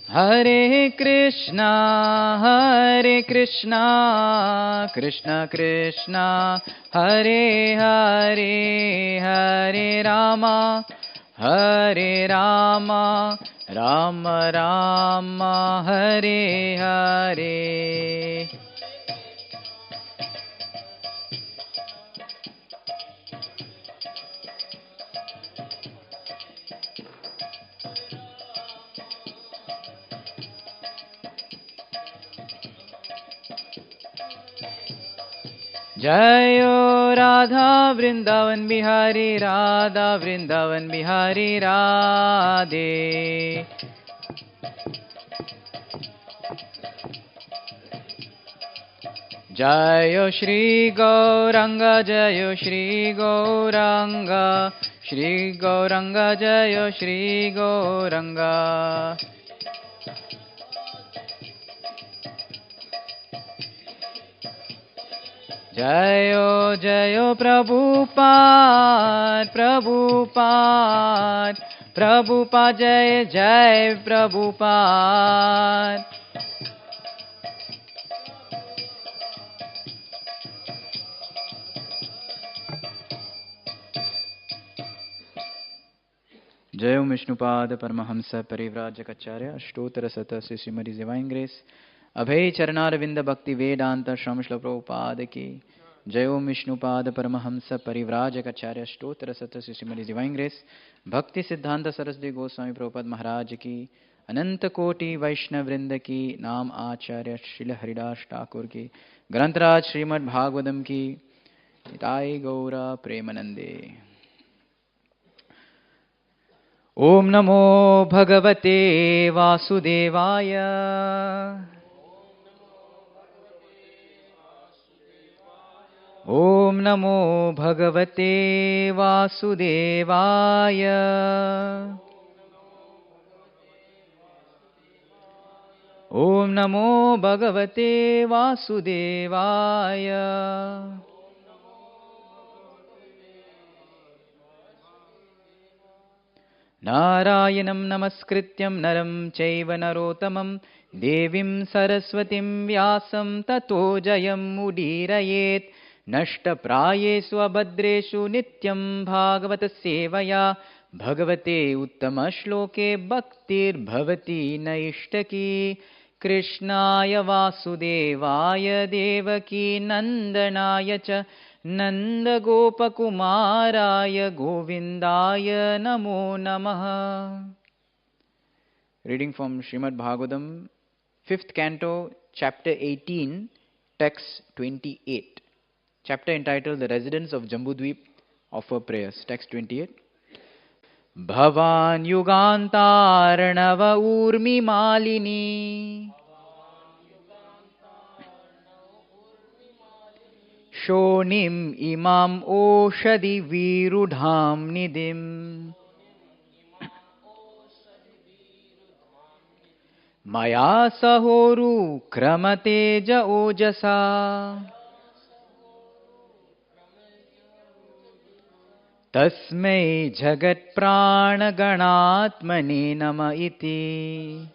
Hare Krishna, Krishna Krishna, Hare Hare, Hare Rama, Hare Rama, Rama Rama, Hare Hare. Jayo Radha Vrindavan Bihari, Radha Vrindavan Bihari Radhe. Jayo Shri Gauranga, Jayo Shri Gauranga, Shri Gauranga, Jayo Shri Gauranga. Jayo Jayo Prabhupada, Prabhupada, Prabhupada Jai Jai Prabhupada. Jayo Vishnupada Paramahamsa Parivrajakacarya Ashtotara Sata Srimad Divine Grace Abhay Charanaravindha Bhakti Vedanta Shramshla Prabhupada Ki Jayo Vishnupada Paramahamsa Parivrajakacarya Ashtotara Sata Srimad Divine Grace Bhakti Siddhanta Saraswati Goswami Prabhupada Maharaj Ki Ananta Koti Vaishnav Vrinda Ki Naam Acharya Srila Haridas Thakur Ki Grantaraj Srimad Bhagavatam Ki Nitai Gaura Premanande. Om Namo Bhagavate Vasudevaya. Om Namo Bhagavate Vasudevaya. Om Namo Bhagavate Vasudevaya. Narayanam Namaskrityam Naram Chaiva Narotamam Devim Saraswatim Vyasam Tato Jayam Udirayet Nashta Prayesu Abhadreshu Nityam Bhagavata Sevaya Bhagavate Uttama Shloke Bhaktir Bhavati Naishtaki Krishnaya Vasudevaya Devaki Nandanaya Cha Nanda Gopakumaraya Govindaya Namo Namaha. Reading from Srimad Bhagavatam, 5th Canto, Chapter 18, Text 28. Chapter entitled The Residents of Jambudvip Offer Prayers. Text 28. Bhavan Yugantarnava Urmi Malini Shonim imam oshadi virudham nidim Maya sahoru kramateja ojasa Tasmai jagat prana ganatmane nama iti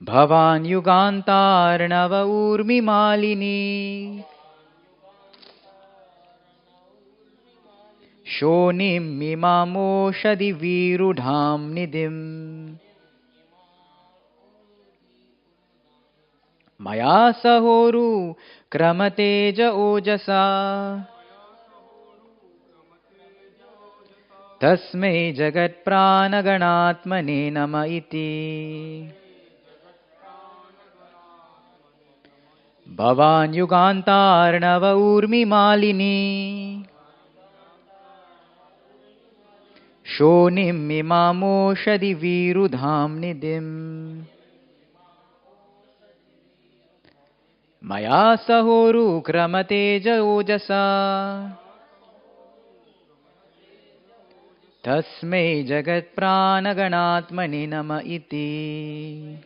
Bhavan Yugantarnava Urmi Malini Shonim Imamoshadi Virudham Nidim Maya Sahoru Kramateja Ojasa Tasmai Jagat Pranaganatmane Nama Iti Bhavan Yugantarnava Urmi Malini Shonim Imamoshadi Virudham Nidim Maya Sahoru Kramateja Ojasa Tasmai Jagat Pranaganatmani Nama Iti.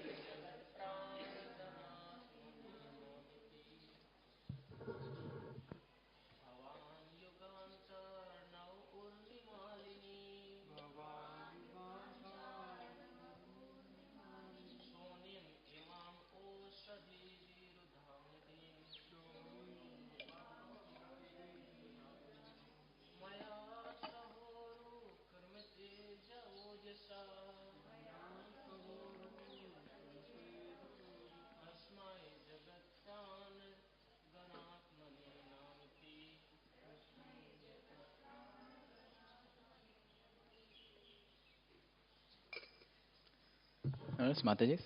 Mataji.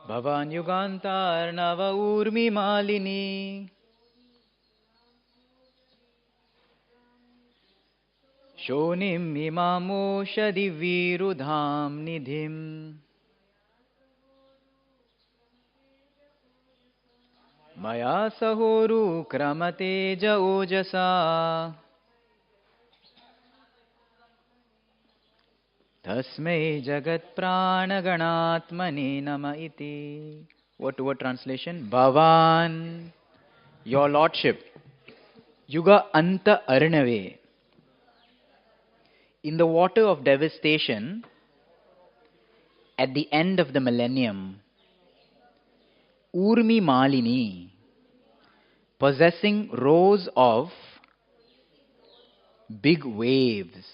Bhavan Yugantar Nava Urmi Malini Shonim Imamosha Divirudham Nidhim Maya Sahoru Kramateja Ojasa Tasmai Jagat Pranaganatmane Nama Iti. What translation? Bhavan, your lordship, Yuga Anta Arnave, in the water of devastation, at the end of the millennium, Urmi Malini, possessing rows of big waves,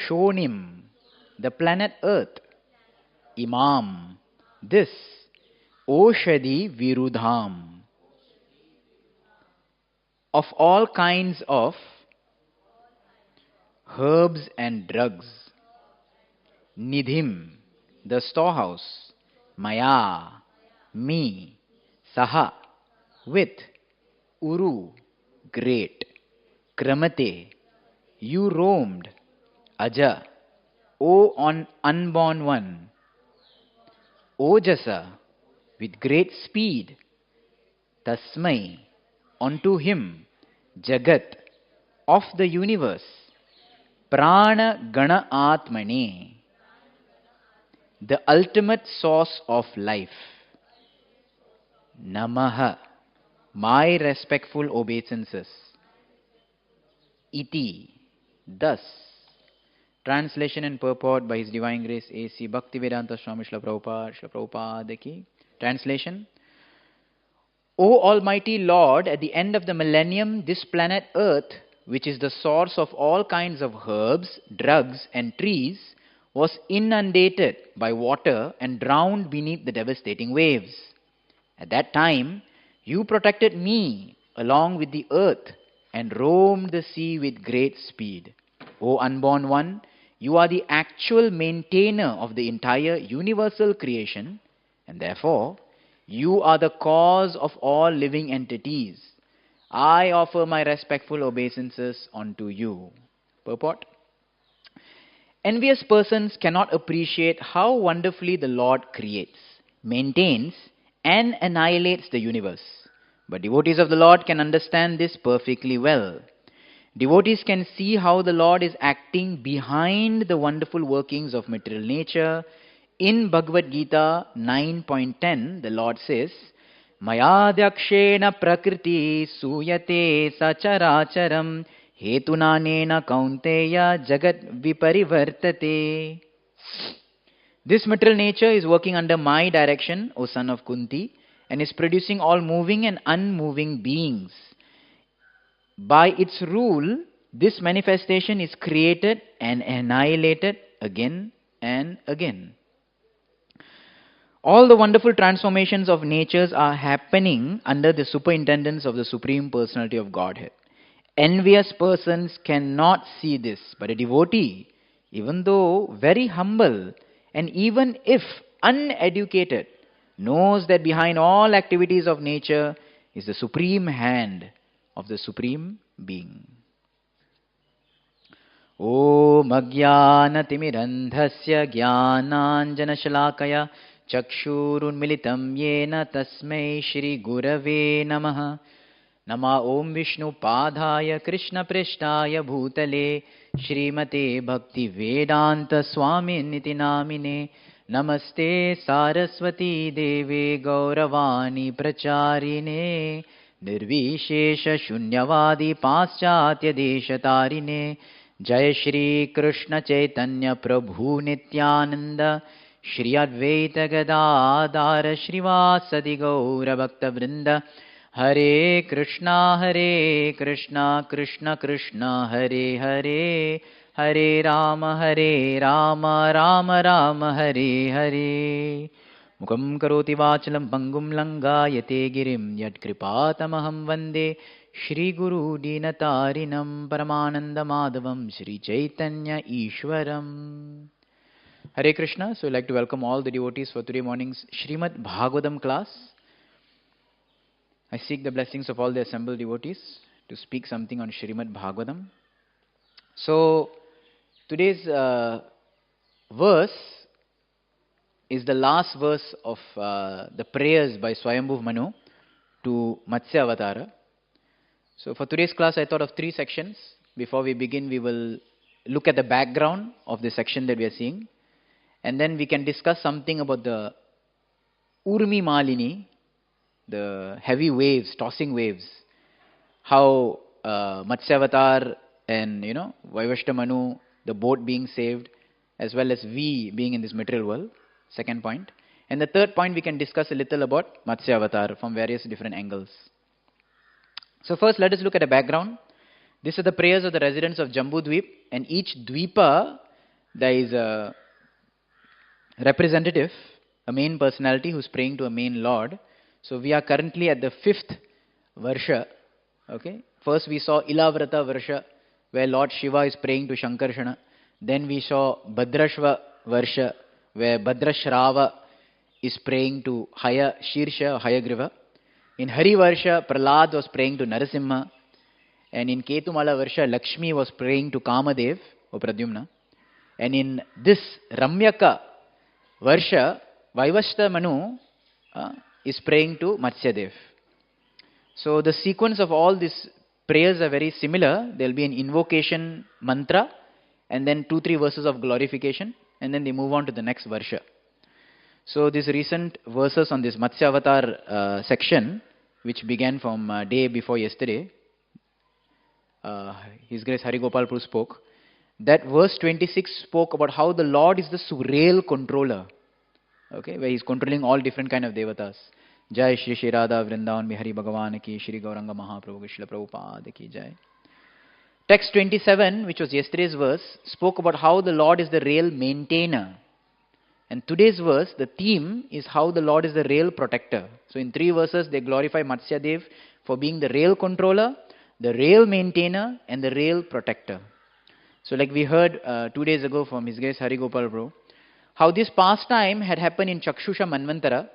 Shonim, the planet Earth, Imam, this, Oshadi Virudham, of all kinds of herbs and drugs, Nidhim, the storehouse, Maya, me, Saha, with, Uru, great, Kramate, you roamed, Aja, O unborn one, Ojasa, with great speed, Tasmai, unto him, Jagat, of the universe, Prana Gana Atmane, the ultimate source of life. Namaha, my respectful obeisances. Iti, thus. Translation and purport by His Divine Grace A.C. Bhaktivedanta Swami Srila Prabhupada Ki. Translation. O Almighty Lord, at the end of the millennium, this planet Earth, which is the source of all kinds of herbs, drugs and trees, was inundated by water and drowned beneath the devastating waves. At that time, you protected me along with the earth and roamed the sea with great speed. O unborn one, you are the actual maintainer of the entire universal creation, and therefore, you are the cause of all living entities. I offer my respectful obeisances unto you. Purport. Envious persons cannot appreciate how wonderfully the Lord creates, maintains, and annihilates the universe. But devotees of the Lord can understand this perfectly well. Devotees can see how the Lord is acting behind the wonderful workings of material nature. In Bhagavad Gita 9.10, the Lord says, Mayadhyakshena prakriti suyate sacharacharam hetunanena kaunteya jagat viparivartate. This material nature is working under my direction, O son of Kunti, and is producing all moving and unmoving beings. By its rule, this manifestation is created and annihilated again and again. All the wonderful transformations of natures are happening under the superintendence of the Supreme Personality of Godhead. Envious persons cannot see this, but a devotee, even though very humble and even if uneducated, knows that behind all activities of nature is the supreme hand of the Supreme Being. Om Ajnana Timirandhasya Jnananjana Shalakaya Chakshurunmilitam Yena Tasmai Shri Gurave Namaha. Nama Om Vishnu Padhaya Krishna Prishtaya Bhutale Shrimate Bhakti Vedanta Swami Niti Namine. Namaste Saraswati Deve Gauravani Pracharine Nirvishesha Shunyavadi Paschatya Deshatarine. Jai Shri Krishna Chaitanya Prabhu Nityananda Shri Advaita Gadadhara Shrivasadi Gaura Bhakta Vrinda. Hare Krishna Krishna Krishna Hare Hare Hare Rama Rama Rama Hare Hare. Mukam karoti vachalam pangum langayate girim yat kripatamaham vande Shri Guru Dinatarinam Paramananda Madhavam Shri Chaitanya Ishwaram. Hare Krishna. So I'd like to welcome all the devotees for today morning's Srimad Bhagavatam class. I seek the blessings of all the assembled devotees to speak something on Srimad Bhagavatam. So today's verse is the last verse of the prayers by Swayambhu Manu to Matsya Avatara. So for today's class, I thought of three sections. Before we begin, we will look at the background of the section that we are seeing. And then we can discuss something about the Urmi Malini, the heavy waves, tossing waves. How Matsya Avatar and, Vaivashta Manu, the boat being saved, as well as we being in this material world. Second point. And the third point, we can discuss a little about Matsya Avatar from various different angles. So first, let us look at the background. These are the prayers of the residents of Jambu Dweep, and each Dweepa, there is a representative, a main personality who's praying to a main Lord. So we are currently at the 5th Varsha. Okay. First we saw Ilavrata Varsha, where Lord Shiva is praying to Shankarshana. Then we saw Bhadrashva Varsha, where Bhadrashrava is praying to Haya Shirsha or Hayagriva. In Hari Varsha, Prahlad was praying to Narasimha. And in Ketumala Varsha, Lakshmi was praying to Kamadev or Pradyumna. And in this Ramyaka Varsha, Vaivashta Manu is praying to Matsyadev. So the sequence of all these prayers are very similar. There will be an invocation mantra and then 2-3 verses of glorification, and then they move on to the next Varsha. So these recent verses on this Matsya Avatar section, which began from day before yesterday, His Grace Hari Gopal Prabhu spoke. That verse 26 spoke about how the Lord is the surreal controller, okay, where He's controlling all different kind of devatas. Jai Shri Shri Radha Vrindavan Bihari Bhagavan Ki Shri Gauranga Mahaprabhu Krishna Prabhupada Ki Jai. Text 27, which was yesterday's verse, spoke about how the Lord is the real maintainer. And today's verse, the theme is how the Lord is the real protector. So in 3 verses, they glorify Matsya Dev for being the real controller, the real maintainer, and the real protector. So like we heard 2 days ago from His Grace Hari Gopal Prabhu, how this pastime had happened in Chakshusha Manvantara,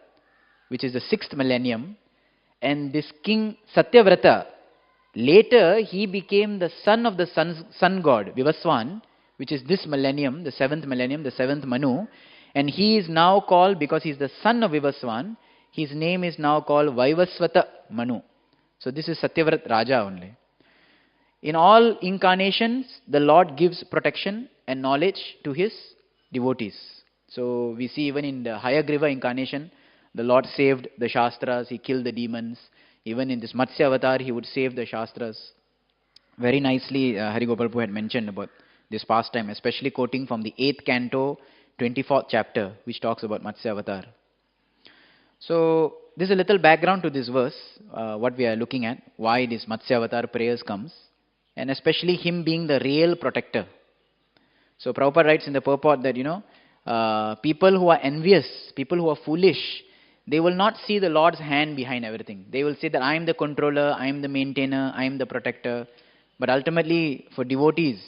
which is the 6th millennium, and this king Satyavrata, later he became the son of the sun god, Vivaswan, which is this millennium, the 7th millennium, the 7th Manu, and he is now called, because he is the son of Vivaswan, his name is now called Vaivasvata Manu. So this is Satyavrat Raja only. In all incarnations, the Lord gives protection and knowledge to His devotees. So we see even in the Hayagriva incarnation, the Lord saved the Shastras, He killed the demons. Even in this Matsya Avatar, He would save the Shastras. Very nicely, Hari Gopal Prabhu had mentioned about this pastime, especially quoting from the 8th canto, 24th chapter, which talks about Matsya Avatar. So this is a little background to this verse, what we are looking at, why this Matsya Avatar prayers comes, and especially him being the real protector. So Prabhupada writes in the purport that, people who are envious, people who are foolish, they will not see the Lord's hand behind everything. They will say that I am the controller, I am the maintainer, I am the protector. But ultimately, for devotees,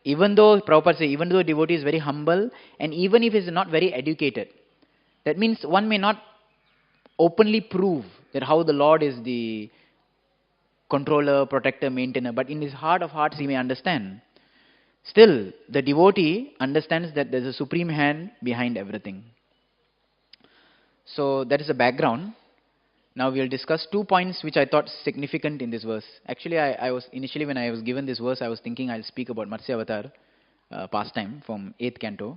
even though, Prabhupada says, even though a devotee is very humble, and even if he is not very educated, that means one may not openly prove that how the Lord is the controller, protector, maintainer, but in his heart of hearts he may understand. Still, the devotee understands that there is a supreme hand behind everything. So that is the background. Now we will discuss 2 points which I thought significant in this verse. Actually, I was initially, when I was given this verse, I was thinking I'll speak about Matsya Avatar pastime from 8th canto.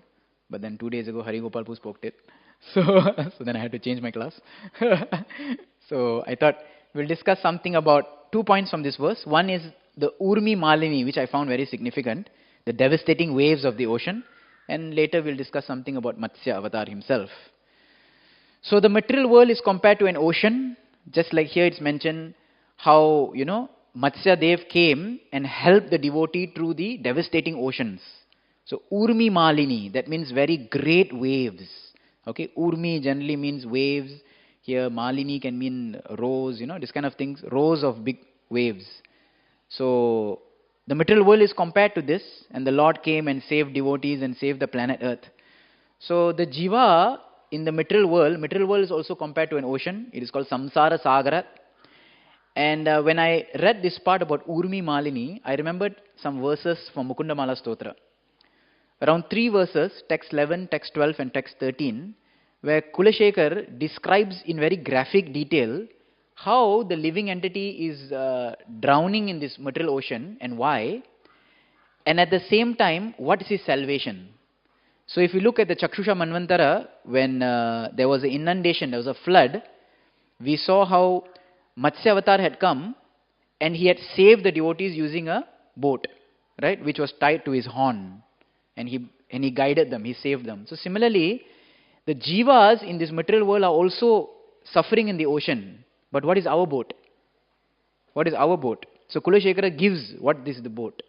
But then 2 days ago, Hari Gopal Prabhu spoke it. So then I had to change my class. So I thought we'll discuss something about 2 points from this verse. One is the Urmi Malini, which I found very significant, the devastating waves of the ocean. And later we'll discuss something about Matsya Avatar himself. So the material world is compared to an ocean, just like here it's mentioned how, Matsya Dev came and helped the devotee through the devastating oceans. So Urmi Malini, that means very great waves. Okay, Urmi generally means waves. Here Malini can mean rows, this kind of things, rows of big waves. So the material world is compared to this, and the Lord came and saved devotees and saved the planet Earth. So the jiva in the material world is also compared to an ocean. It is called Samsara Sagara. And when I read this part about Urmi Malini, I remembered some verses from Mukundamala Stotra. Around 3 verses, text 11, text 12 and text 13, where Kulashekar describes in very graphic detail how the living entity is drowning in this material ocean and why, and at the same time, what is his salvation. So if you look at the Chakshusha Manvantara, when there was an inundation, there was a flood, we saw how Matsya Avatara had come and he had saved the devotees using a boat, right, which was tied to his horn, and he guided them, he saved them. So similarly, the jivas in this material world are also suffering in the ocean. But what is our boat? What is our boat? So Kulashekara gives what is the boat.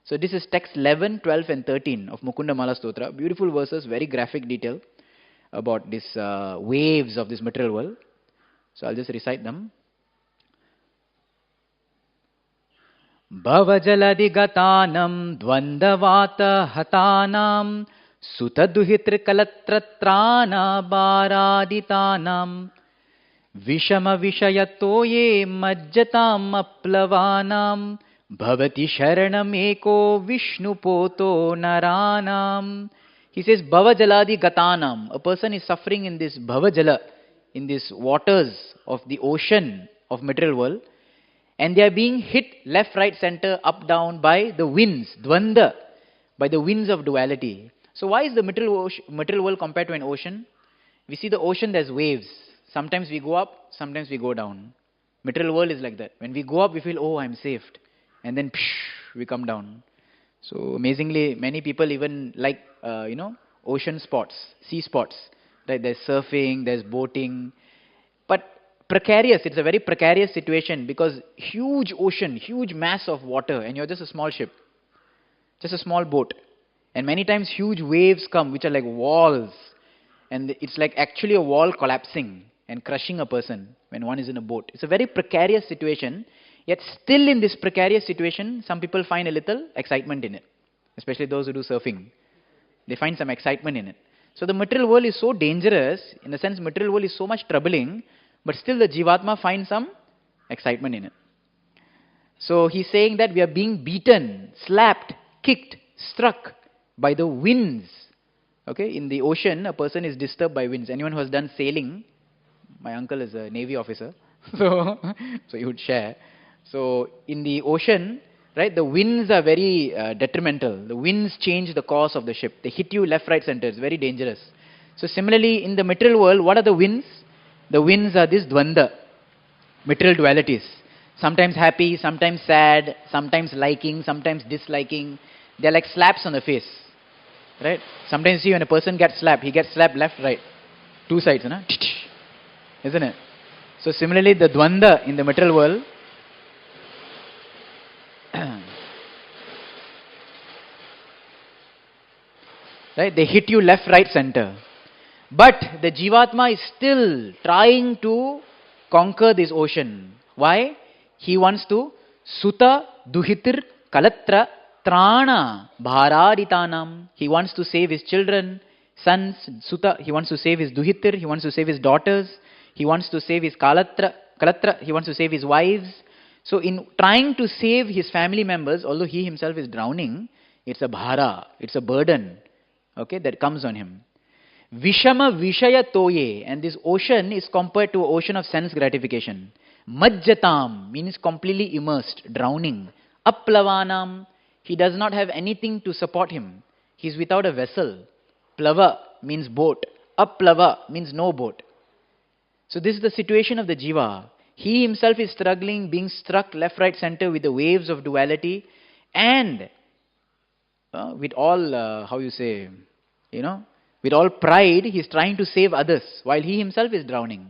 So this is text 11, 12 and 13 of Mukunda Mala Stotra. Beautiful verses, very graphic detail about these waves of this material world. So I'll just recite them. Bhavajaladi gatanam dvandavata hatanam sutaduhitr kalatratrana baraditanam Vishama Vishayatoye Majjatam Aplavanam Bhavati Sharanam Eko Vishnu Poto Naranam. He says Bhavajaladi Gatanam. A person is suffering in this Bhavajala, in these waters of the ocean of material world, and they are being hit left, right, center, up, down by the winds, Dvanda, by the winds of duality. So why is the material world compared to an ocean? We see the ocean, there's waves. Sometimes we go up, sometimes we go down. Material world is like that. When we go up, we feel, oh, I'm saved. And then, we come down. So amazingly, many people even like, ocean spots, sea spots. Right? There's surfing, there's boating. But precarious, it's a very precarious situation because huge ocean, huge mass of water, and you're just a small ship, just a small boat. And many times huge waves come, which are like walls. And it's like actually a wall collapsing and crushing a person when one is in a boat. It's a very precarious situation, yet still in this precarious situation, some people find a little excitement in it, especially those who do surfing. They find some excitement in it. So the material world is so dangerous, in the sense material world is so much troubling, but still the Jivatma finds some excitement in it. So he's saying that we are being beaten, slapped, kicked, struck by the winds. Okay, in the ocean, a person is disturbed by winds. Anyone who has done sailing, my uncle is a Navy officer, so he would share. So in the ocean, right, the winds are very detrimental. The winds change the course of the ship. They hit you left, right, center. It's very dangerous. So similarly, in the material world, what are the winds? The winds are this dvanda, material dualities. Sometimes happy, sometimes sad, sometimes liking, sometimes disliking. They're like slaps on the face. Right? Sometimes you see when a person gets slapped, he gets slapped left, right. 2 sides, isn't it? So similarly, the dvanda in the material world, right? They hit you left, right, center. But the Jivatma is still trying to conquer this ocean. Why? He wants to Suta Duhitir Kalatra Trana Bharaditanam. He wants to save his children, sons, Sutta. He wants to save his Duhitir. He wants to save his daughters. He wants to save his Kalatra. He wants to save his wives. So in trying to save his family members, although he himself is drowning, it's a bhara, it's a burden, okay, that comes on him. Vishama Vishaya Toye, and this ocean is compared to an ocean of sense gratification. Majjatam means completely immersed, drowning. Aplavanam, he does not have anything to support him. He is without a vessel. Plava means boat. Aplava means no boat. So this is the situation of the jiva. He himself is struggling, being struck left, right, center with the waves of duality, and with all, with all pride, he is trying to save others while he himself is drowning.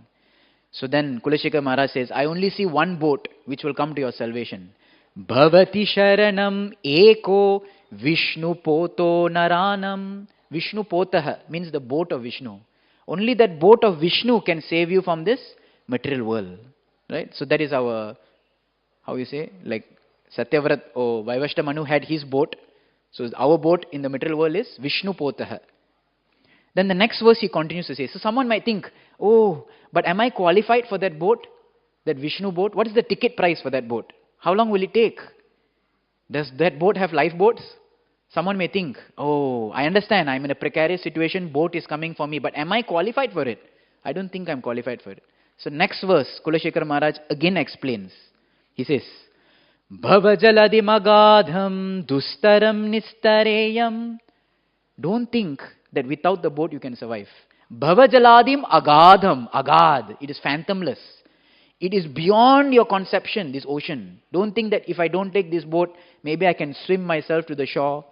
So then Kulashekar Maharaj says, I only see one boat which will come to your salvation. Bhavati Sharanam Eko Vishnu Poto Naranam. Vishnu Potaha means the boat of Vishnu. Only that boat of Vishnu can save you from this material world. Right? So that is our how you say, like Satyavrat or Vaivashta Manu had his boat. So our boat in the material world is Vishnu Potah. Then the next verse he continues to say. So someone might think, oh, but am I qualified for that boat? That Vishnu boat? What is the ticket price for that boat? How long will it take? Does that boat have lifeboats? Someone may think, oh, I understand, I'm in a precarious situation, boat is coming for me, but am I qualified for it? I don't think I'm qualified for it. So next verse, Kulashekara Maharaj again explains. He says, Bhavajaladi magadham dustaram nistareyam. Don't think that without the boat you can survive. Bhavajaladim agadham. Agad. It is phantomless. It is beyond your conception, this ocean. Don't think that if I don't take this boat, maybe I can swim myself to the shore.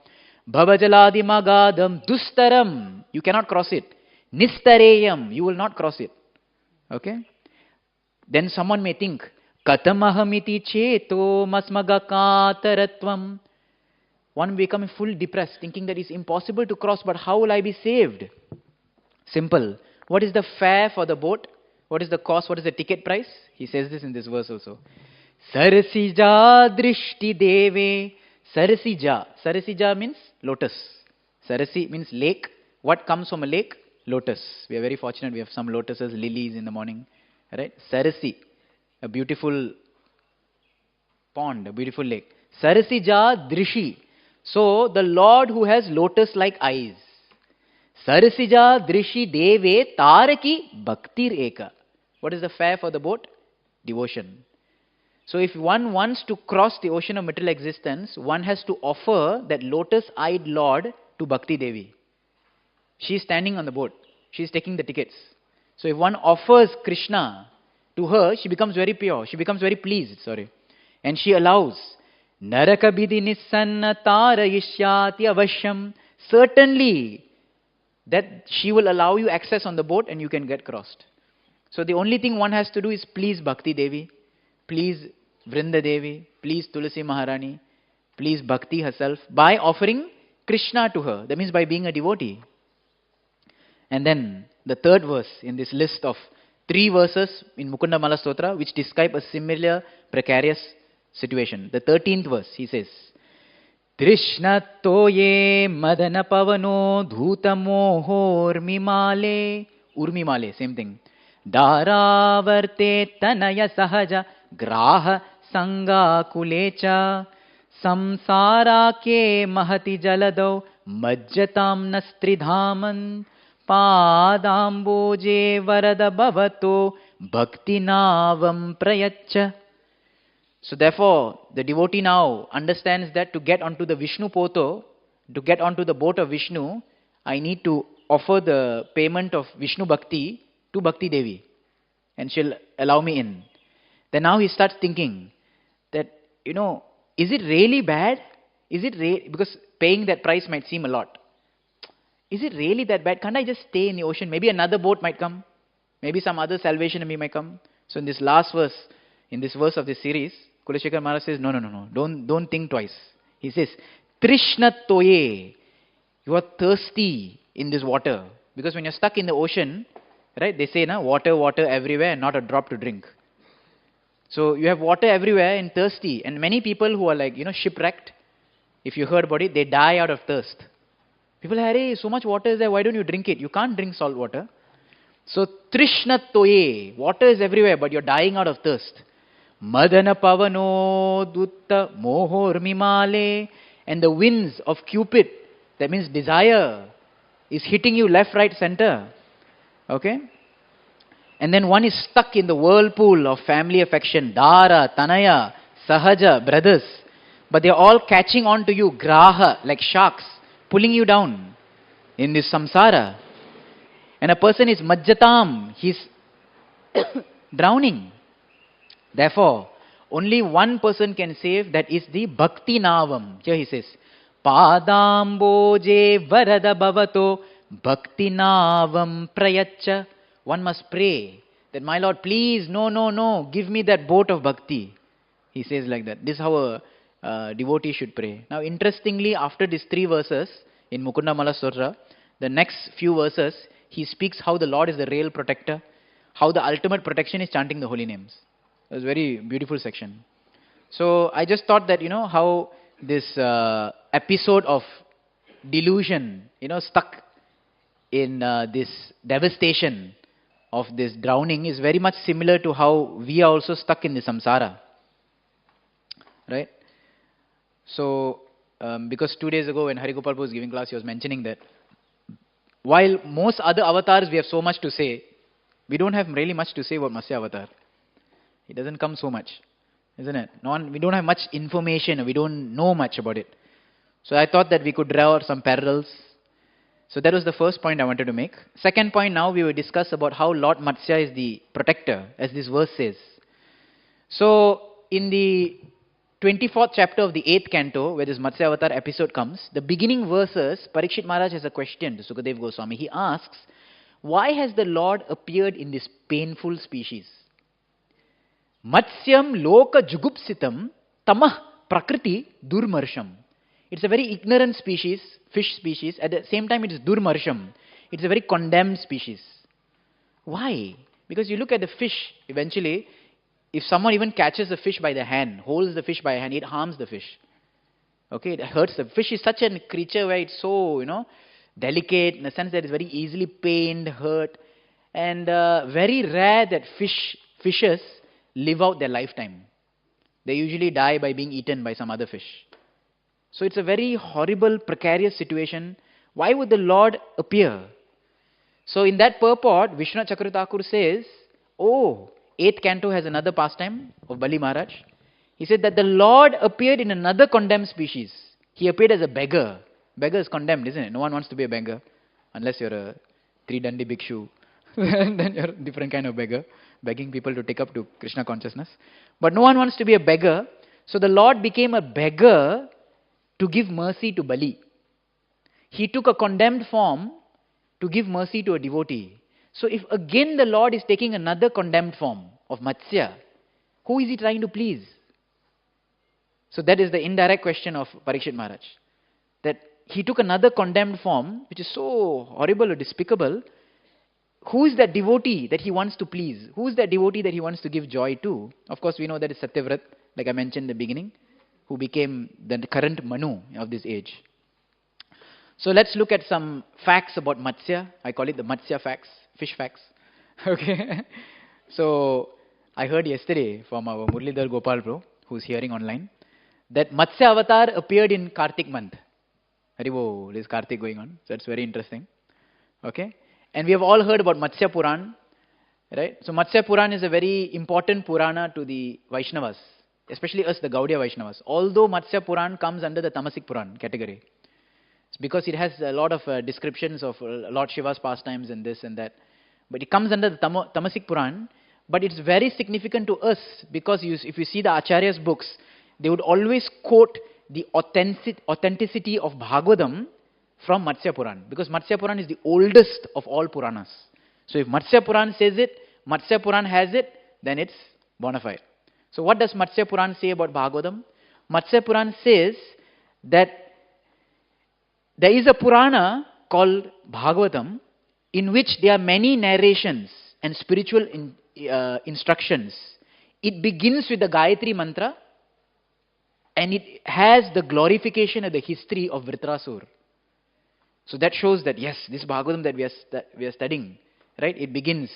Bhavajaladim agadham dustaram. You cannot cross it. Nistareyam. You will not cross it. Okay? Then someone may think, Katamahamiti cheto masmagakataratvam. One become full depressed, thinking that it's impossible to cross, but how will I be saved? Simple. What is the fare for the boat? What is the cost? What is the ticket price? He says this in this verse also. Sarasija drishti deve. Sarasija. Sarasija means lotus. Sarasi means lake. What comes from a lake? Lotus. We are very fortunate. We have some lotuses, lilies in the morning. Right? Sarasi. A beautiful pond, a beautiful lake. Sarasija drishi. So, the Lord who has lotus-like eyes. Sarasija drishi deve taraki bhaktir eka. What is the fare for the boat? Devotion. So, if one wants to cross the ocean of material existence, one has to offer that lotus-eyed Lord to Bhakti Devi. She is standing on the boat. She is taking the tickets. So, if one offers Krishna to her, she becomes very pure. She becomes very pleased. And she allows. Naraka bidhi nissanna tarayishyati avashyam. Certainly, that she will allow you access on the boat and you can get crossed. So the only thing one has to do is please Bhakti Devi, please Vrinda Devi, please Tulasi Maharani, please Bhakti herself by offering Krishna to her. That means by being a devotee. And then the third verse in this list of 3 verses in Mukunda Mala Stotra which describe a similar precarious situation. The 13th verse, he says, Trishna toye madana pavano dhuta mohor mimale. Urmimale, same thing. Dharavarte tanaya sahaja graha sanga kulecha samsara ke mahati jaladau majjatam nastridhaman padamboje varada bhavato bhakti navam prayaccha. So therefore, the devotee now understands that to get onto the Vishnu Poto, to get onto the boat of Vishnu, I need to offer the payment of Vishnu Bhakti to Bhakti Devi. And she'll allow me in. Then now he starts thinking that, is it really bad? Is it because paying that price might seem a lot. Is it really that bad? Can't I just stay in the ocean? Maybe another boat might come. Maybe some other salvation of me might come. So in this last verse, in this verse of this series, Kulashekara Maharaj says, no. Don't think twice. He says, Trishna toye. You are thirsty in this water. Because when you're stuck in the ocean, right, they say, water everywhere and not a drop to drink. So you have water everywhere and thirsty. And many people who are shipwrecked, if you heard about it, they die out of thirst. People say, hey, so much water is there, why don't you drink it? You can't drink salt water. So, Trishna toye. Water is everywhere, but you're dying out of thirst. Madana pavano dutta mohor mimale. And the winds of Cupid, that means desire, is hitting you left, right, center. Okay? And then one is stuck in the whirlpool of family affection. Dara, Tanaya, Sahaja, brothers. But they're all catching on to you, graha, like sharks, pulling you down in this samsara. And a person is majjatam, he's drowning. Therefore, only one person can save, that is the bhakti navam. Here he says, Padamboje varada bhavato bhakti navam prayaccha. One must pray that, my Lord, please, no, give me that boat of bhakti. He says like that. This is how a devotee should pray. Now, interestingly, after these 3 verses in Mukunda Mala Stotra, the next few verses, he speaks how the Lord is the real protector, how the ultimate protection is chanting the holy names. It was a very beautiful section. So I just thought that, how this episode of delusion, stuck in this devastation of this drowning is very much similar to how we are also stuck in the samsara. Right? So, because 2 days ago when Harigopal was giving class, he was mentioning that while most other avatars we have so much to say, we don't have really much to say about Matsya avatar. It doesn't come so much, isn't it? We don't have much information, we don't know much about it. So I thought that we could draw some parallels. So that was the first point I wanted to make. Second point, now we will discuss about how Lord Matsya is the protector, as this verse says. So in the 24th chapter of the 8th canto, where this Matsya Avatar episode comes, the beginning verses, Parikshit Maharaj has a question to Sukadev Goswami. He asks, why has the Lord appeared in this painful species? Matsyam loka jugupsitam tamah prakriti durmarsham. It's a very ignorant species, fish species. At the same time, it is durmarsham. It's a very condemned species. Why? Because you look at the fish, eventually, if someone even catches a fish by the hand, holds the fish by the hand, it harms the fish. Okay, it hurts the fish. Is such a creature where it's so, delicate in the sense that it's very easily pained, hurt, and very rare that fishes live out their lifetime. They usually die by being eaten by some other fish. So it's a very horrible, precarious situation. Why would the Lord appear? So in that purport, Vishnu Chakra Thakur says, 8th canto has another pastime of Bali Maharaj. He said that the Lord appeared in another condemned species. He appeared as a beggar. Beggar is condemned, isn't it? No one wants to be a beggar. Unless you're a three-dandi bhikshu. Then you're a different kind of beggar. Begging people to take up to Krishna consciousness. But no one wants to be a beggar. So the Lord became a beggar to give mercy to Bali. He took a condemned form to give mercy to a devotee. So if again the Lord is taking another condemned form of Matsya, who is he trying to please? So that is the indirect question of Parikshit Maharaj. That he took another condemned form, which is so horrible or despicable. Who is that devotee that he wants to please? Who is that devotee that he wants to give joy to? Of course, we know that is Satyavrat, like I mentioned in the beginning, who became the current Manu of this age. So let's look at some facts about Matsya. I call it the Matsya facts, fish facts. Okay. So I heard yesterday from our Murlidhar Gopal bro, who's hearing online, that Matsya Avatar appeared in Kartik month. Haribo, there's Kartik going on. So that's very interesting. Okay. And we have all heard about Matsya Puran, right? So Matsya Puran is a very important Purana to the Vaishnavas, especially us, the Gaudiya Vaishnavas. Although Matsya Puran comes under the Tamasic Puran category. It's because it has a lot of descriptions of Lord Shiva's pastimes and this and that. But it comes under the Tamasic Puran. But it's very significant to us because if you see the Acharya's books, they would always quote the authenticity of Bhagavatam from Matsya Puran. Because Matsya Puran is the oldest of all Puranas. So if Matsya Puran says it, Matsya Puran has it, then it's bona fide. So what does Matsya Puran say about Bhagavatam? Matsya Puran says that there is a Purana called Bhagavatam in which there are many narrations and spiritual instructions. It begins with the Gayatri Mantra and it has the glorification of the history of Vritrasur. So that shows that yes, this Bhagavatam that we are studying, right? It begins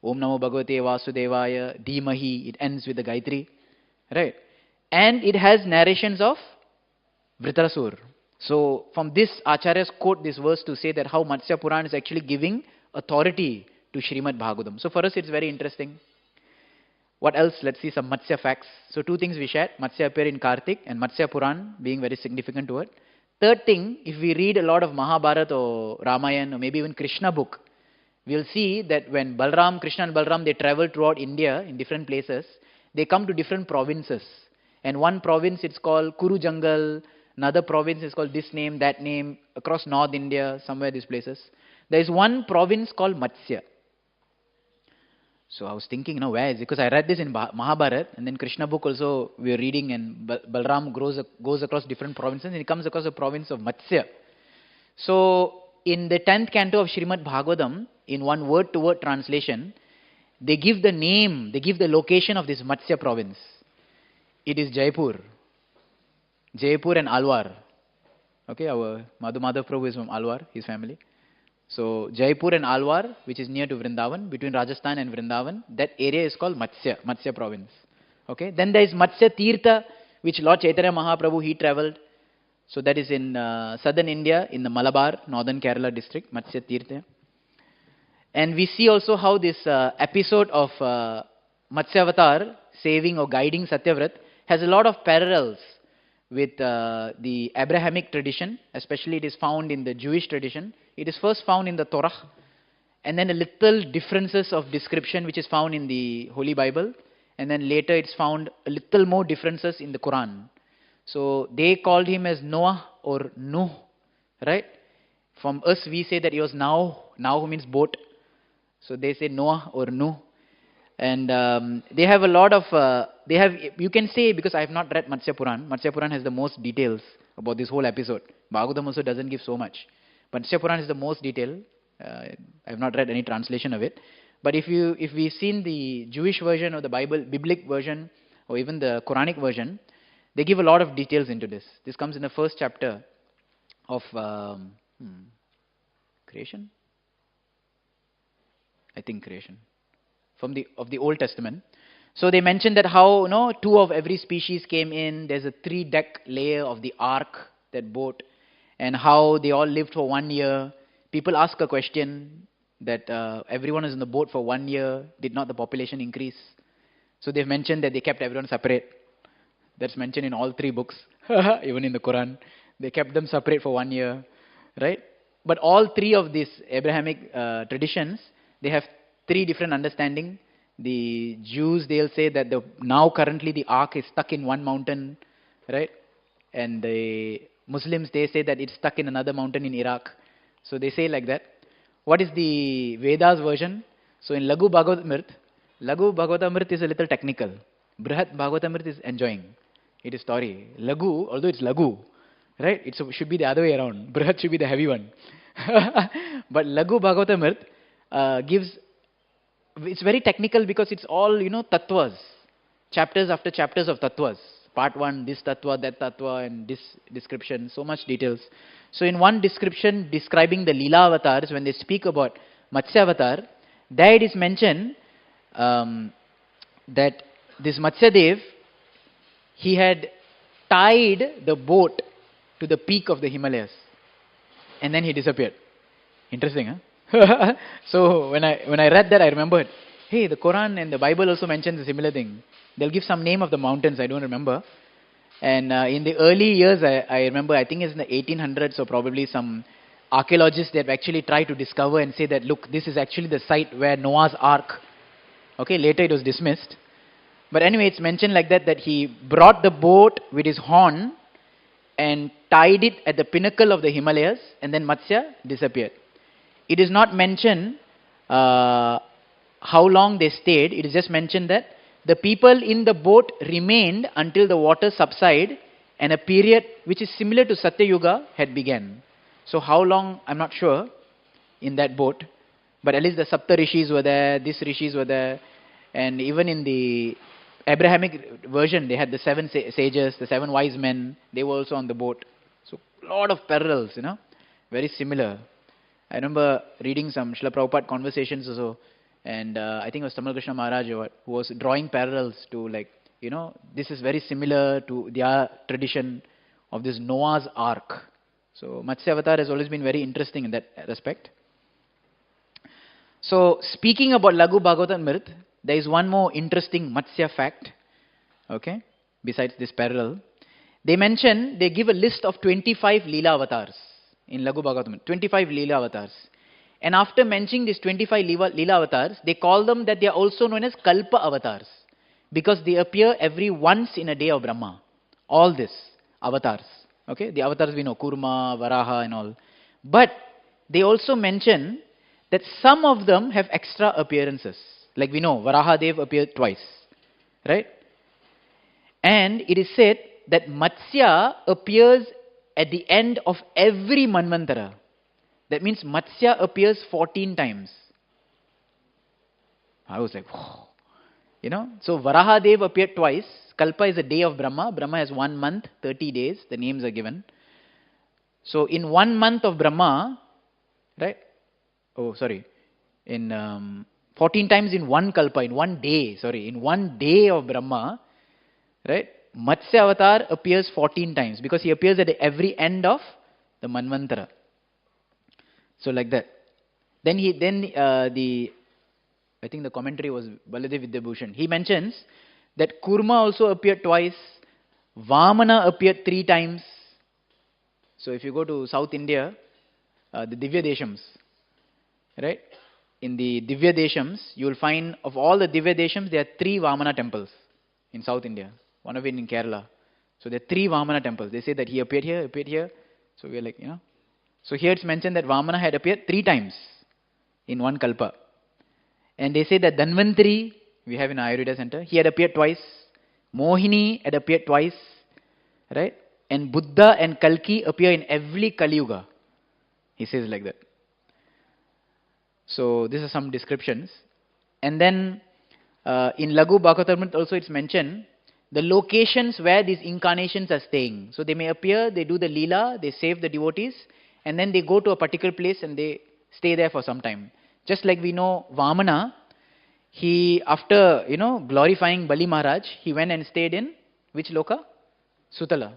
Om Namo Bhagavate Vasudevaya Dhimahi. It ends with the Gayatri, right? And it has narrations of Vritrasur. So from this, Acharyas quote this verse to say that how Matsya Puran is actually giving authority to Srimad Bhagavatam. So for us it's very interesting. What else? Let's see some Matsya facts. So two things we shared. Matsya appear in Kartik and Matsya Puran being very significant to it. Third thing, if we read a lot of Mahabharata or Ramayana or maybe even Krishna book, we'll see that when Krishna and Balram, they travel throughout India in different places, they come to different provinces. And one province it's called Kuru Jungle, another province is called this name, that name, across North India, somewhere these places. There is one province called Matsya. So I was thinking, where is it? Because I read this in Mahabharata, and then Krishna book also we are reading, and Balram goes across different provinces, and he comes across the province of Matsya. So in the 10th canto of Srimad Bhagavatam, in one word-to-word translation, they give the name, they give the location of this Matsya province. It is Jaipur. Jaipur and Alwar. Okay, our Madhu Prabhu is from Alwar, his family. So Jaipur and Alwar, which is near to Vrindavan, between Rajasthan and Vrindavan, that area is called Matsya province. Okay, then there is Matsya Tirtha, which Lord Chaitanya Mahaprabhu, he traveled. So that is in southern India, in the Malabar, northern Kerala district, Matsya Tirtha. And we see also how this episode of Matsya Avatar, saving or guiding Satyavrat, has a lot of parallels with the Abrahamic tradition, especially it is found in the Jewish tradition. It is first found in the Torah, and then a little differences of description which is found in the Holy Bible, and then later it's found a little more differences in the Quran. So they called him as Noah or Nuh, right? From us we say that he was Now means boat. So they say Noah or Nuh. And they have a lot of, you can say, because I have not read Matsya Puran has the most details about this whole episode. Bhagavatam also doesn't give so much. But Matsya Puran is the most detailed. I have not read any translation of it. But if we've seen the Jewish version or the biblical version, or even the Quranic version, they give a lot of details into this. This comes in the first chapter of creation? I think creation. Of the Old Testament. So they mentioned that how two of every species came in. There's a 3-deck layer of the ark, that boat, and how they all lived for 1 year. People ask a question that everyone is in the boat for 1 year. Did not the population increase? So they've mentioned that they kept everyone separate. That's mentioned in all 3 books, even in the Quran. They kept them separate for 1 year, right? But all 3 of these Abrahamic traditions, they have 3 different understanding. The Jews, they'll say that now currently the ark is stuck in one mountain, right? And the Muslims, they say that it's stuck in another mountain in Iraq. So they say like that. What is the Vedas version? So in Lagu Bhagavatamrit is a little technical. Brihat Bhagavatamrit is enjoying. It is story. Lagu, although it's Lagu, right? It should be the other way around. Brihat should be the heavy one. But Lagu Bhagavatamrit gives, it's very technical because it's all, tattvas. Chapters after chapters of tattvas. Part 1, this tattva, that tattva, and this description, so much details. So in one description describing the Leela avatars, when they speak about Matsya avatar, there it is mentioned that this Matsya Dev, he had tied the boat to the peak of the Himalayas, and then he disappeared. Interesting, huh? So when I read that, I remembered, hey, the Quran and the Bible also mentions a similar thing. They'll give some name of the mountains, I don't remember. And in the early years, I remember, I think it's in the 1800s, or probably some archaeologists, they have actually tried to discover and say that, look, this is actually the site where Noah's Ark, okay, later it was dismissed. But anyway, it's mentioned like that, that he brought the boat with his horn and tied it at the pinnacle of the Himalayas, and then Matsya disappeared. It is not mentioned how long they stayed. It is just mentioned that the people in the boat remained until the water subsided, and a period which is similar to Satya Yuga had begun. So how long, I'm not sure, in that boat. But at least the Sapta Rishis were there, these Rishis were there. And even in the Abrahamic version, they had the 7 sages, the 7 wise men. They were also on the boat. So a lot of parallels, very similar. I remember reading some Srila Prabhupada conversations also. And I think it was Tamal Krishna Maharaj who was drawing parallels to, like, this is very similar to their tradition of this Noah's Ark. So Matsya Avatar has always been very interesting in that respect. So speaking about Lagu Bhagavatamrit, there is one more interesting Matsya fact, okay, besides this parallel. They give a list of 25 Leela avatars in Lagu Bhagavatamrit, 25 Leela avatars. And after mentioning these 25 Leela avatars, they call them that they are also known as Kalpa avatars, because they appear every once in a day of Brahma. All this avatars. Okay, the avatars we know, Kurma, Varaha and all. But they also mention that some of them have extra appearances. Like we know, Varaha Dev appeared twice. Right? And it is said that Matsya appears at the end of every Manvantara. That means Matsya appears 14 times. I was like, whoa. So Varaha Dev appeared twice, Kalpa is a day of Brahma. Brahma has 1 month, 30 days. The names are given. So in 1 month of Brahma, right? Oh, sorry. In 14 times in one Kalpa, in 1 day, in 1 day of Brahma, right? Matsya avatar appears 14 times because he appears at every end of the Manvantara. So like that. Then I think the commentary was Baladev Vidyabhushan. He mentions that Kurma also appeared twice, Vamana appeared 3 times. So if you go to South India, the Divya Deshams, right? In the Divya Deshams, you will find of all the Divya Deshams, there are 3 Vamana temples in South India. One of it in Kerala. So there are 3 Vamana temples. They say that he appeared here. So we are like, So here it's mentioned that Vamana had appeared 3 times in one Kalpa. And they say that Dhanvantari, we have in Ayurveda center, he had appeared twice. Mohini had appeared twice. Right? And Buddha and Kalki appear in every Kali Yuga. He says like that. So these are some descriptions. And then in Laghu Bhagavatam also it's mentioned the locations where these incarnations are staying. So they may appear, they do the Leela, they save the devotees, and then they go to a particular place and they stay there for some time. Just like we know Vamana, he, after, glorifying Bali Maharaj, he went and stayed in which loka? Sutala.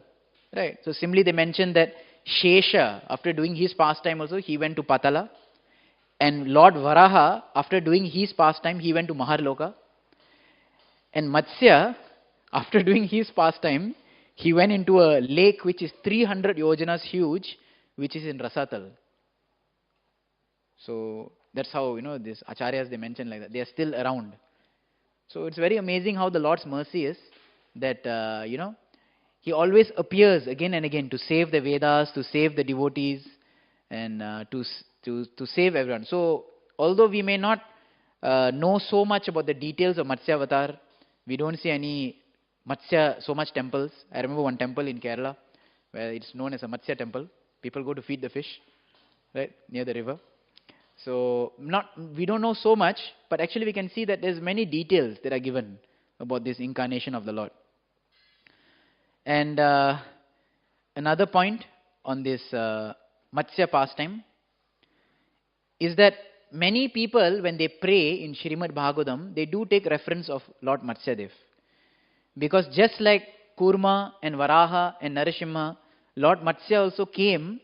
Right. So similarly they mention that Shesha, after doing his pastime also, he went to Patala. And Lord Varaha, after doing his pastime, he went to Maharloka. And Matsya, after doing his pastime, he went into a lake which is 300 yojanas huge, which is in Rasatal. So that's how, these acharyas, they mention like that. They are still around. So it's very amazing how the Lord's mercy is that, he always appears again and again to save the Vedas, to save the devotees, and to save everyone. So although we may not know so much about the details of Matsya avatar, we don't see any Matsya, so much temples. I remember one temple in Kerala where it's known as a Matsya temple. People go to feed the fish, right, near the river. So we don't know so much, but actually we can see that there's many details that are given about this incarnation of the Lord. And another point on this Matsya pastime is that many people, when they pray in Srimad Bhagavatam, they do take reference of Lord Matsyadev. Because just like Kurma and Varaha and Narasimha, Lord Matsya also came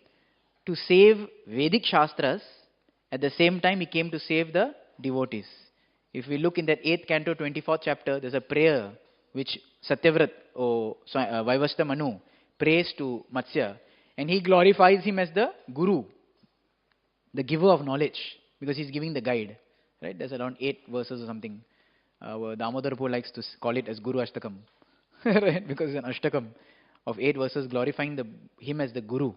to save Vedic Shastras. At the same time, he came to save the devotees. If we look in that 8th canto, 24th chapter, there's a prayer which Satyavrat or Vaivashta Manu prays to Matsya. And he glorifies him as the Guru, the giver of knowledge, because he's giving the guide. Right? There's around 8 verses or something. Damodar Po likes to call it as Guru Ashtakam. Right? Because it's an Ashtakam of 8 verses glorifying him as the Guru.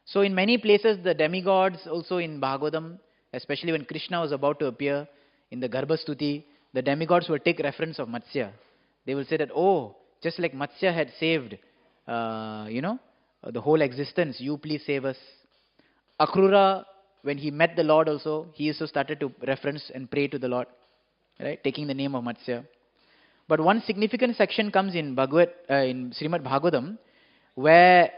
So in many places, the demigods also in Bhagavatam, especially when Krishna was about to appear in the Garbhastuti, the demigods will take reference of Matsya. They will say that, oh, just like Matsya had saved, the whole existence, you please save us. Akrura, when he met the Lord also, he also started to reference and pray to the Lord, right, taking the name of Matsya. But one significant section comes in Srimad Bhagavatam, where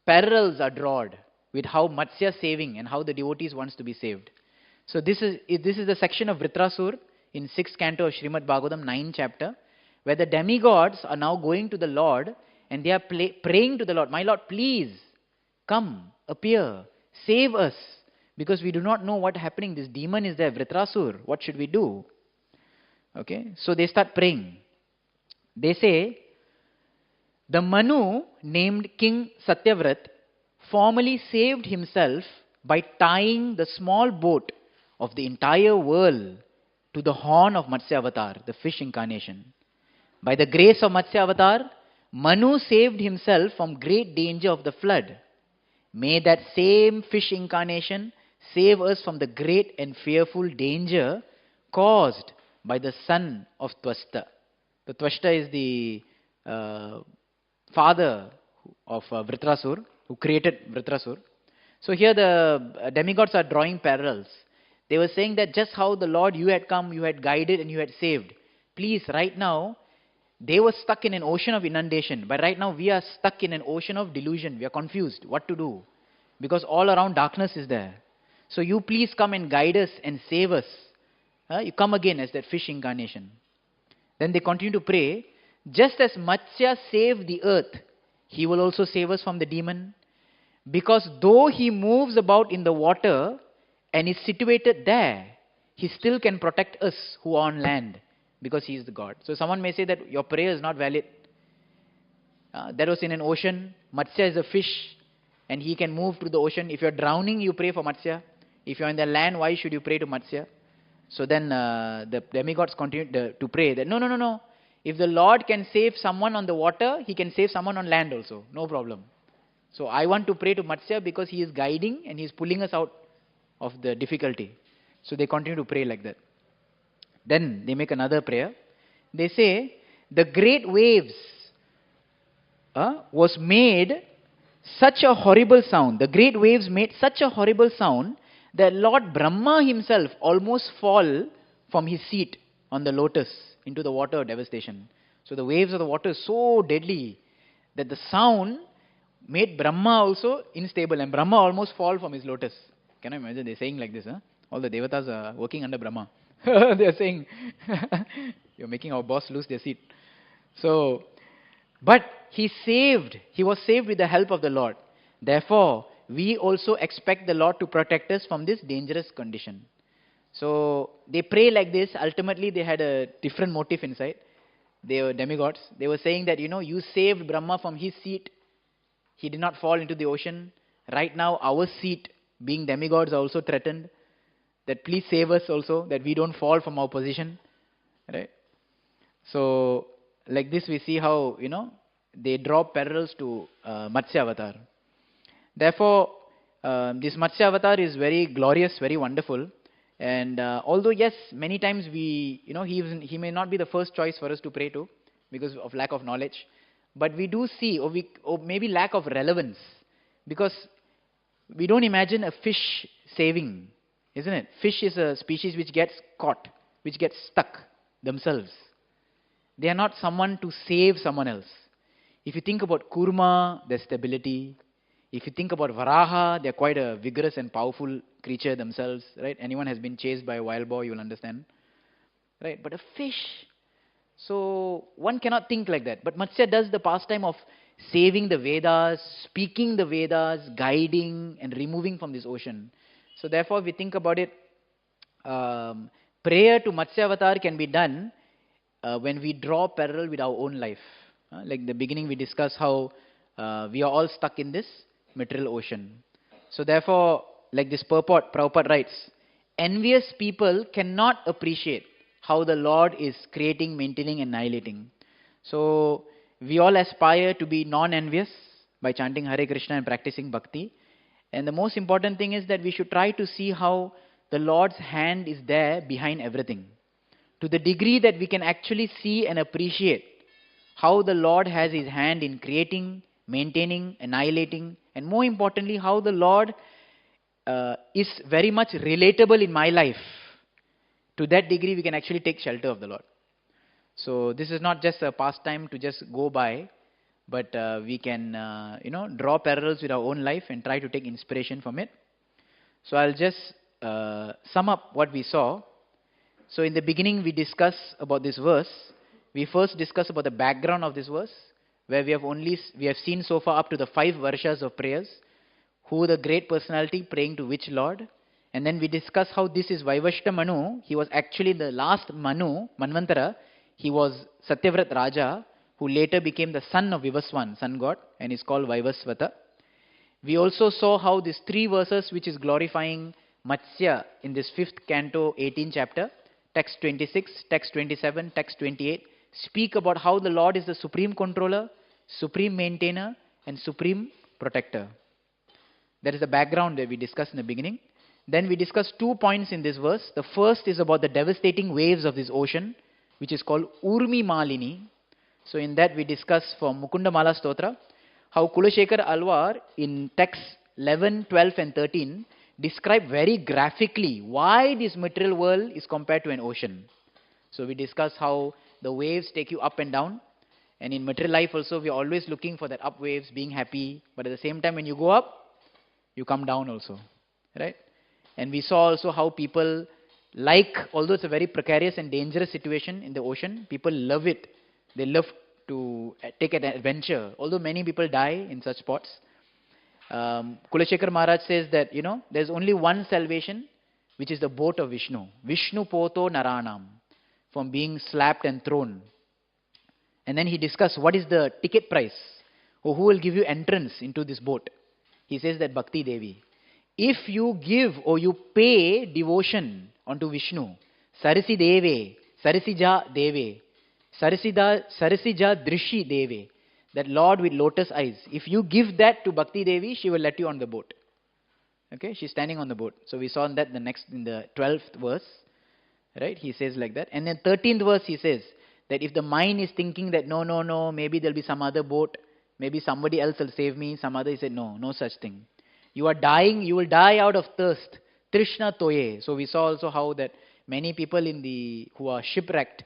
parallels are drawn with how Matsya saving and how the devotees wants to be saved. So this is the section of Vritrasur in 6th canto of Srimad Bhagavatam, 9th chapter, where the demigods are now going to the Lord and they are praying to the Lord, my Lord, please come, appear, save us, because we do not know what's happening. This demon is there, Vritrasur. What should we do? Okay, so they start praying. They say, the Manu named King Satyavrat formally saved himself by tying the small boat of the entire world to the horn of Matsya avatar, the fish incarnation. By the grace of Matsya avatar, Manu saved himself from great danger of the flood. May that same fish incarnation save us from the great and fearful danger caused by the son of Twasta. The Twasta is the father of Vritrasur, who created Vritrasur. So here the demigods are drawing parallels. They were saying that just how the Lord, you had come, you had guided and you had saved. Please, right now, They were stuck in an ocean of inundation, but right now we are stuck in an ocean of delusion. We are confused what to do because all around darkness is there. So you please come and guide us and save us. You come again as that fish incarnation. Then they continue to pray, just as Matsya saved the earth, he will also save us from the demon. Because though he moves about in the water and is situated there, he still can protect us who are on land because he is the God. So someone may say that your prayer is not valid. That was in an ocean. Matsya is a fish and he can move through the ocean. If you're drowning, you pray for Matsya. If you're in the land, why should you pray to Matsya? So then the demigods continue to pray that no. If the Lord can save someone on the water, he can save someone on land also. No problem. So I want to pray to Matsya because he is guiding and he is pulling us out of the difficulty. So they continue to pray like that. Then they make another prayer. They say, the great waves was made such a horrible sound. The great waves made such a horrible sound that Lord Brahma himself almost fall from his seat on the lotus into the water of devastation. So the waves of the water is so deadly that the sound made Brahma also unstable and Brahma almost fall from his lotus. Can I imagine? They're saying like this, huh? All the devatas are working under Brahma. They're saying, you're making our boss lose their seat. So, but he was saved with the help of the Lord. Therefore, we also expect the Lord to protect us from this dangerous condition. So, they pray like this. Ultimately, they had a different motive inside. They were demigods. They were saying that, you saved Brahma from his seat. He did not fall into the ocean. Right now, our seat, being demigods, are also threatened. That please save us also, that we don't fall from our position. Right? So, like this we see how, they draw parallels to Matsya Avatar. Therefore, this Matsya Avatar is very glorious, very wonderful. And although, yes, many times he may not be the first choice for us to pray to because of lack of knowledge. But we do see, or maybe lack of relevance, because we don't imagine a fish saving, isn't it? Fish is a species which gets caught, which gets stuck themselves. They are not someone to save someone else. If you think about Kurma, there's stability. If you think about Varaha, they're quite a vigorous and powerful creature themselves, right? Anyone has been chased by a wild boar, you'll understand. Right? But a fish, so one cannot think like that. But Matsya does the pastime of saving the Vedas, speaking the Vedas, guiding and removing from this ocean. So therefore, if we think about it, prayer to Matsya Avatar can be done when we draw parallel with our own life. Like in the beginning, we discussed how we are all stuck in this material ocean. So therefore, like this purport, Prabhupada writes, envious people cannot appreciate how the Lord is creating, maintaining, and annihilating. So we all aspire to be non-envious by chanting Hare Krishna and practicing bhakti. And the most important thing is that we should try to see how the Lord's hand is there behind everything. To the degree that we can actually see and appreciate how the Lord has his hand in creating, maintaining, annihilating, and more importantly, how the Lord is very much relatable in my life. To that degree, we can actually take shelter of the Lord. So this is not just a pastime to just go by, but we can, draw parallels with our own life and try to take inspiration from it. So I'll just sum up what we saw. So in the beginning, we discussed about this verse. We first discussed about the background of this verse, where we have seen so far up to the 5 varshas of prayers, who the great personality praying to which Lord. And then we discussed how this is Vaivashta Manu. He was actually the last Manu, Manvantara. He was Satyavrat Raja, who later became the son of Vivaswan, sun god, and is called Vaivasvata. We also saw how these 3 verses, which is glorifying Matsya in this 5th canto, 18th chapter, text 26, text 27, text 28, speak about how the Lord is the supreme controller, supreme maintainer, and supreme protector. That is the background that we discussed in the beginning. Then we discussed 2 points in this verse. The first is about the devastating waves of this ocean, which is called Urmi Malini. So in that we discussed from Mukunda Mala Stotra, how Kulashekar Alwar in texts 11, 12 and 13 describe very graphically why this material world is compared to an ocean. So we discussed how the waves take you up and down, And in material life also, we are always looking for that up waves, being happy. But at the same time, when you go up, you come down also, right? And we saw also how people although it's a very precarious and dangerous situation in the ocean, people love it. They love to take an adventure. Although many people die in such spots. Kulashekar Maharaj says that, there's only one salvation, which is the boat of Vishnu. Vishnu poto naranam, from being slapped and thrown. And then he discussed what is the ticket price, or who will give you entrance into this boat. He says that Bhakti Devi. If you give or you pay devotion onto Vishnu, Sarisi Deve, Sarisija Deve, Sarisija Drishi Deve, that Lord with lotus eyes, if you give that to Bhakti Devi, she will let you on the boat. Okay, she's standing on the boat. So we saw that in the 12th verse, right? He says like that. And then 13th verse he says that if the mind is thinking that no, maybe there'll be some other boat, maybe somebody else will save me, he said no such thing. You are dying, you will die out of thirst. Trishna Toye. So we saw also how that many people who are shipwrecked,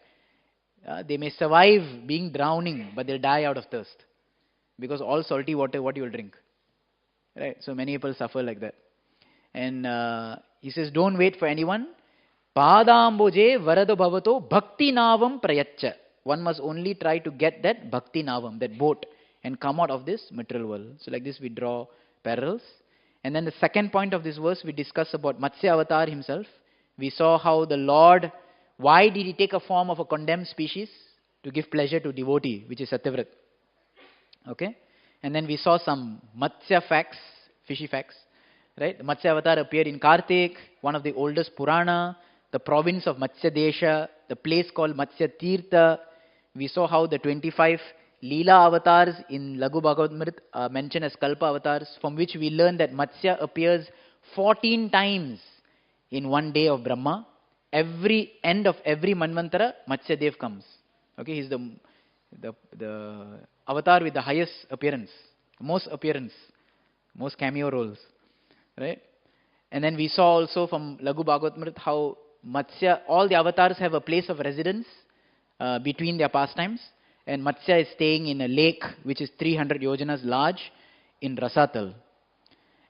they may survive being drowning, but they'll die out of thirst. Because all salty water, what you will drink? Right? So many people suffer like that. And he says, don't wait for anyone. Padamboje varado bhavato bhakti navam prayaccha. One must only try to get that bhakti navam, that boat, and come out of this material world. So like this we draw parallels. And then the second point of this verse, we discuss about Matsya Avatar himself. We saw how the Lord, why did he take a form of a condemned species? To give pleasure to devotee, which is Satyavrat. Okay? And then we saw some Matsya facts, fishy facts. Right? The Matsya Avatar appeared in Kartik, one of the oldest Purana, the province of Matsya Desha, the place called Matsya Tirtha. We saw how the 25 Leela avatars in Laghu Bhagavatam are mentioned as Kalpa avatars, from which we learn that Matsya appears 14 times in one day of Brahma. Every end of every Manvantara, Matsya Dev comes. Okay, he's the avatar with the highest appearance, most cameo roles, right? And then we saw also from Laghu Bhagavatam how Matsya, all the avatars have a place of residence between their pastimes. And Matsya is staying in a lake which is 300 yojanas large in Rasatal.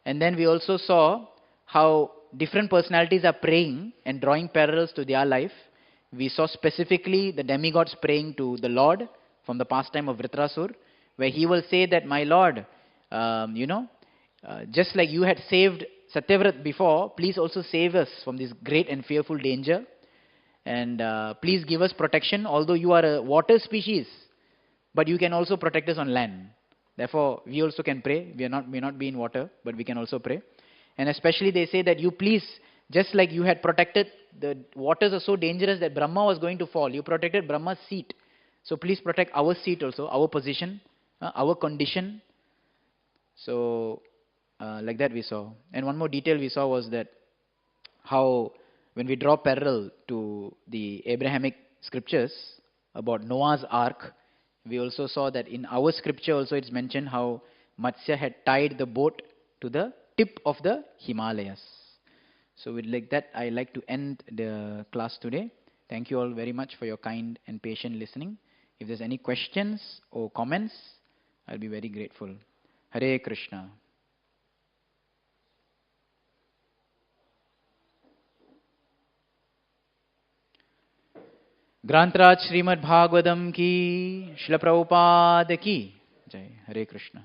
And then we also saw how different personalities are praying and drawing parallels to their life. We saw specifically the demigods praying to the Lord from the pastime of Vritrasur, where he will say that, my Lord, just like you had saved Satyavrat before, please also save us from this great and fearful danger. And please give us protection, although you are a water species, but you can also protect us on land. Therefore, we also can pray. We may not be in water, but we can also pray. And especially they say that you please, just like you had protected, the waters are so dangerous that Brahma was going to fall. You protected Brahma's seat. So please protect our seat also, our position, our condition. So like that we saw. And one more detail we saw was that how when we draw parallel to the Abrahamic scriptures about Noah's ark, we also saw that in our scripture also it's mentioned how Matsya had tied the boat to the tip of the Himalayas. So with like that, I like to end the class today. Thank you all very much for your kind and patient listening. If there's any questions or comments, I'll be very grateful. Hare Krishna. ग्रंथराज Shrimad Bhagavatam की, श्रील प्रभुपाद की जय. हरे कृष्ण.